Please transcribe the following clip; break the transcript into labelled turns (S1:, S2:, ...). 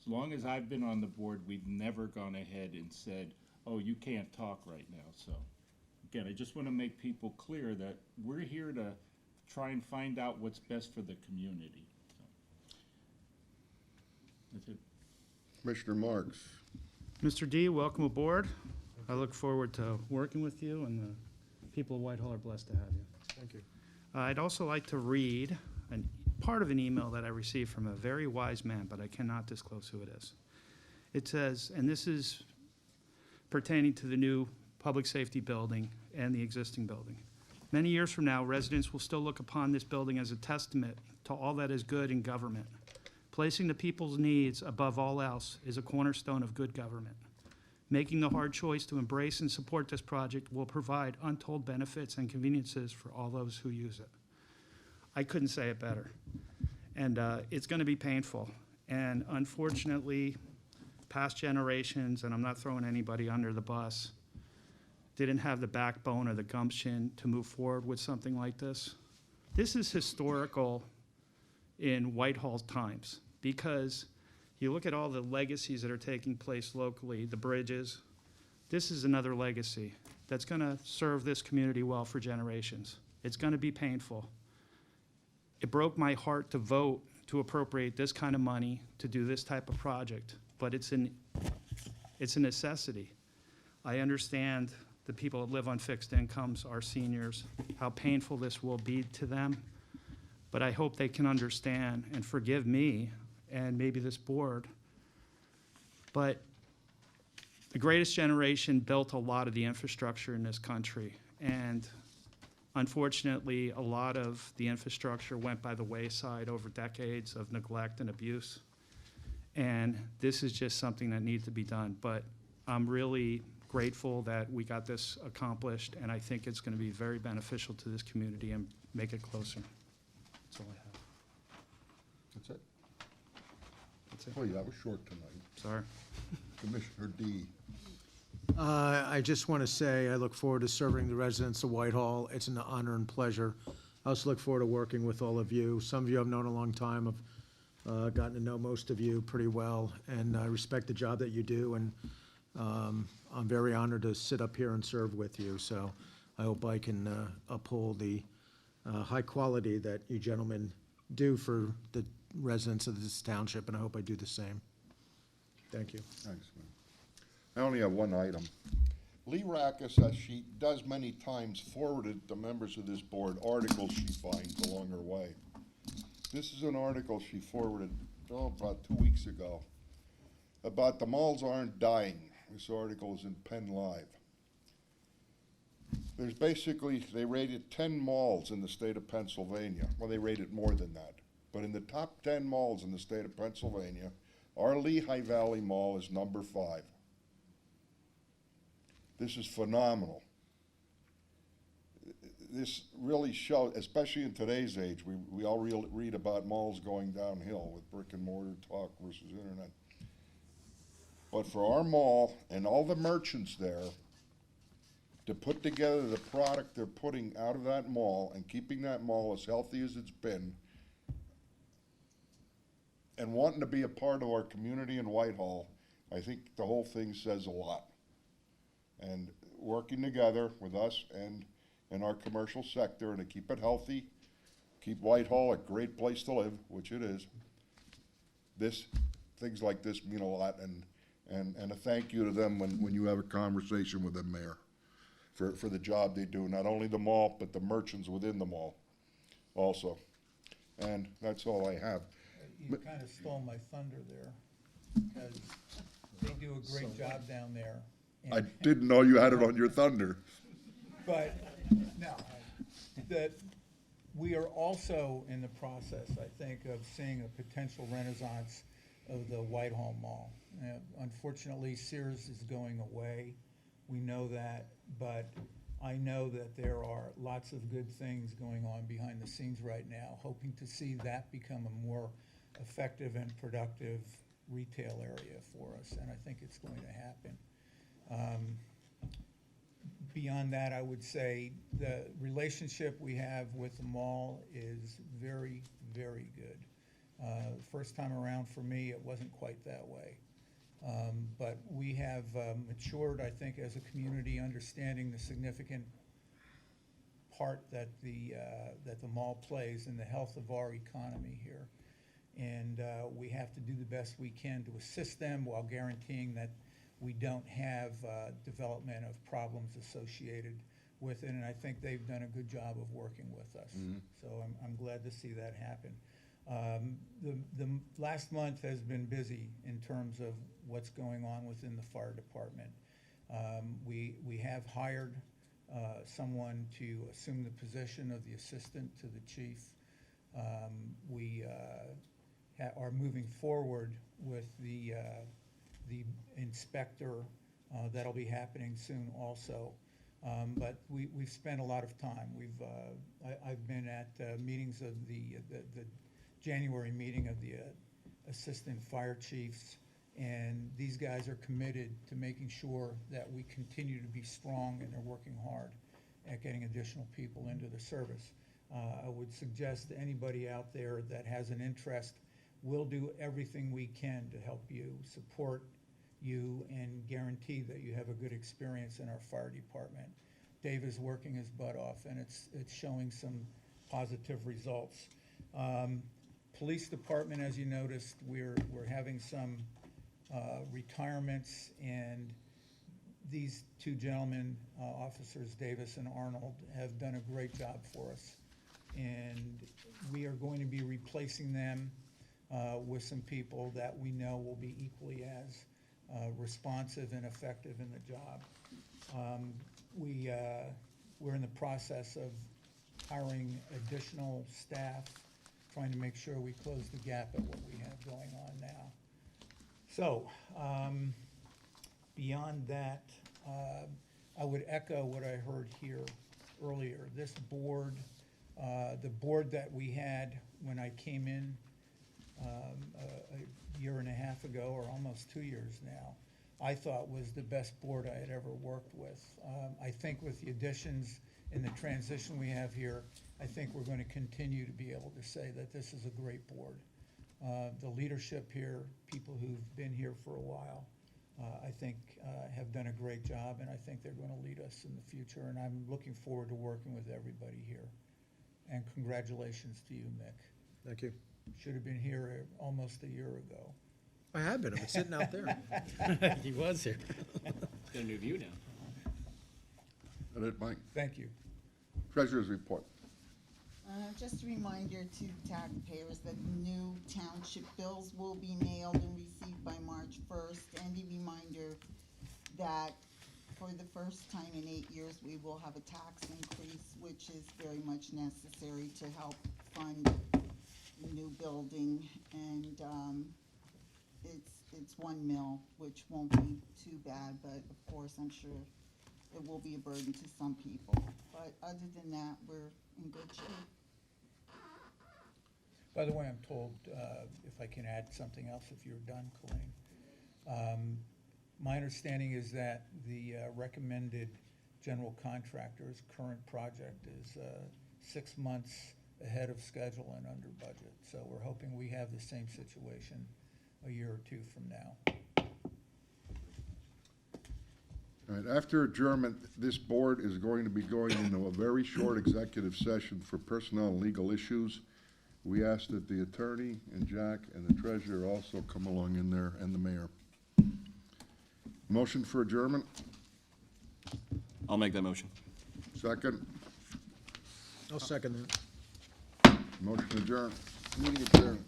S1: As long as I've been on the board, we've never gone ahead and said, oh, you can't talk right now. So, again, I just want to make people clear that we're here to try and find out what's best for the community. So, that's it.
S2: Commissioner Marks.
S3: Mr. D, welcome aboard. I look forward to working with you, and the people of Whitehall are blessed to have you.
S2: Thank you.
S3: I'd also like to read part of an email that I received from a very wise man, but I cannot disclose who it is. It says, and this is pertaining to the new public safety building and the existing building. Many years from now, residents will still look upon this building as a testament to all that is good in government. Placing the people's needs above all else is a cornerstone of good government. Making the hard choice to embrace and support this project will provide untold benefits and conveniences for all those who use it. I couldn't say it better. And it's going to be painful. And unfortunately, past generations, and I'm not throwing anybody under the bus, didn't have the backbone or the gumption to move forward with something like this. This is historical in Whitehall times, because you look at all the legacies that are taking place locally, the bridges. This is another legacy that's going to serve this community well for generations. It's going to be painful. It broke my heart to vote to appropriate this kind of money to do this type of project, but it's a necessity. I understand the people that live on fixed incomes, our seniors, how painful this will be to them, but I hope they can understand and forgive me and maybe this board. But the greatest generation built a lot of the infrastructure in this country, and unfortunately, a lot of the infrastructure went by the wayside over decades of neglect and abuse. And this is just something that needs to be done. But I'm really grateful that we got this accomplished, and I think it's going to be very beneficial to this community and make it closer. That's all I have.
S2: That's it?
S3: That's it.
S2: Oh, yeah, that was short tonight.
S3: Sorry.
S2: Commissioner D.
S4: I just want to say I look forward to serving the residents of Whitehall. It's an honor and pleasure. I also look forward to working with all of you. Some of you I've known a long time. I've gotten to know most of you pretty well, and I respect the job that you do, and I'm very honored to sit up here and serve with you. So I hope I can uphold the high quality that you gentlemen do for the residents of this township, and I hope I do the same. Thank you.
S2: Thanks, man. I only have one item. Lee Rackus, as she does many times, forwarded to members of this board articles she finds along her way. This is an article she forwarded, about 2 weeks ago, about the malls aren't dying. This article is in Penn Live. There's basically, they rated 10 malls in the state of Pennsylvania. Well, they rated more than that. But in the top 10 malls in the state of Pennsylvania, our Lehigh Valley Mall is number 5. This is phenomenal. This really shows, especially in today's age, we all read about malls going downhill with brick and mortar talk versus internet. But for our mall and all the merchants there to put together the product they're putting out of that mall and keeping that mall as healthy as it's been, and wanting to be a part of our community in Whitehall, I think the whole thing says a lot. And working together with us and our commercial sector and to keep it healthy, keep Whitehall a great place to live, which it is. Things like this mean a lot, and a thank you to them when you have a conversation with the mayor for the job they do, not only the mall, but the merchants within the mall also. And that's all I have.
S5: You kind of stole my thunder there, because they do a great job down there.
S2: I didn't know you had it on your thunder.
S5: But, no, that we are also in the process, I think, of seeing a potential renaissance of the Whitehall Mall. Unfortunately, Sears is going away. We know that, but I know that there are lots of good things going on behind the scenes right now, hoping to see that become a more effective and productive retail area for us, and I think it's going to happen. Beyond that, I would say the relationship we have with the mall is very, very good. First time around for me, it wasn't quite that way. But we have matured, I think, as a community, understanding the significant part that the mall plays in the health of our economy here. And we have to do the best we can to assist them while guaranteeing that we don't have development of problems associated with it. And I think they've done a good job of working with us. So I'm glad to see that happen. The last month has been busy in terms of what's going on within the fire department. We have hired someone to assume the position of the assistant to the chief. We are moving forward with the inspector. That'll be happening soon also. But we've spent a lot of time. I've been at meetings of the January meeting of the assistant fire chiefs, and these guys are committed to making sure that we continue to be strong, and they're working hard at getting additional people into the service. I would suggest to anybody out there that has an interest, we'll do everything we can to help you, support you, and guarantee that you have a good experience in our fire department. Dave is working his butt off, and it's showing some positive results. Police department, as you noticed, we're having some retirements, and these two gentlemen, Officers Davis and Arnold, have done a great job for us. And we are going to be replacing them with some people that we know will be equally as responsive and effective in the job. We're in the process of hiring additional staff, trying to make sure we close the gap at what we have going on now. So, beyond that, I would echo what I heard here earlier. This board, the board that we had when I came in a year and a half ago, or almost 2 years now, I thought was the best board I had ever worked with. I think with the additions and the transition we have here, I think we're going to continue to be able to say that this is a great board. The leadership here, people who've been here for a while, I think have done a great job, and I think they're going to lead us in the future, and I'm looking forward to working with everybody here. And congratulations to you, Mick.
S4: Thank you.
S5: Should have been here almost a year ago.
S4: I have been, I've been sitting out there.
S6: He was here. Got a new view now.
S2: That it, Mike?
S5: Thank you.
S2: Treasurer's report.
S7: Just a reminder to taxpayers that new township bills will be mailed and received by March 1st, and a reminder that for the first time in 8 years, we will have a tax increase, which is very much necessary to help fund the new building, and it's 1 mil, which won't be too bad, but of course, I'm sure it will be a burden to some people. But other than that, we're in good shape.
S5: By the way, I'm told, if I can add something else, if you're done, Colleen. My understanding is that the recommended general contractor's current project is 6 months ahead of schedule and under budget. So we're hoping we have the same situation a year or two from now.
S2: All right, after adjournment, this board is going to be going into a very short executive session for personnel and legal issues. We ask that the attorney and Jack and the treasurer also come along in there, and the mayor. Motion for adjournment,
S6: I'll make that motion.
S2: second.
S4: I'll second that.
S2: Motion adjourned. Meeting adjourned.